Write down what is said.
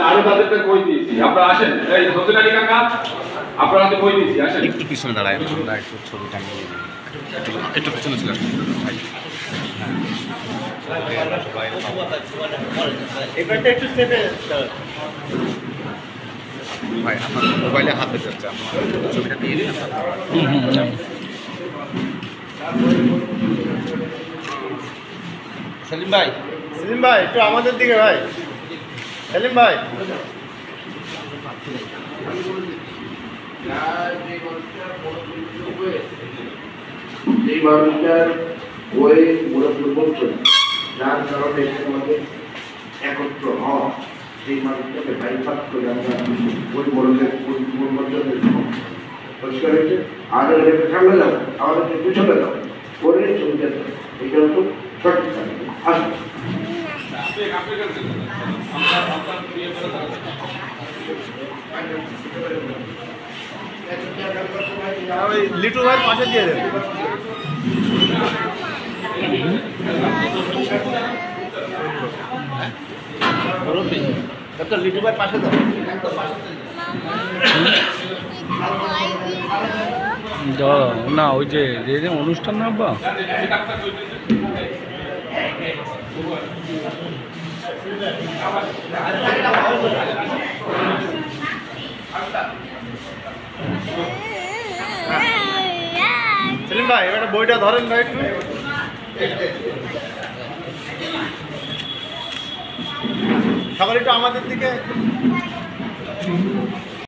আরো তাদেরকে বই দিয়েছি, আপনারা আসেন। এই হোসেন আলী কাকা, আপনারা হাতে বই দিয়েছি, আসেন। একটু পিছনে দাঁড়ায়, আমরা একটু ছবি টাঙিয়ে দিই। একটু পিছনে চলে আসুন ভাই। এবারটা একটু সেটে ভাই আপনার মোবাইলে হাত দিতে হচ্ছে, আপনার ছবিটা দিয়ে দিন। সেলিম ভাই, সেলিম ভাই একটু আমাদের দিকে ভাই, সেলিম ভাই এই মানুষটার বই মুরব্বী বলছেন, যার কারণে আমাদের একত্র হওয়া, সেই মানুষটাকে বাইপাস করে আমরা ওই মোড়কে পরিষ্কার হয়েছে। আমাদের এটাকে সামনে যাও, আমাদেরকে পিছনে যাও, করে ছবিটা দাও, এটা হতো সঠিক আসুন। ওই লিটু ভাইয়ের পাশে দিয়ে দেন। লিটু ভাইয়ের পাশে দাও। না ওই যে অনুষ্ঠান না বা সেলিম ভাই এবার বইটা ধরেন ভাই একটু। সকালে একটু আমাদের দিকে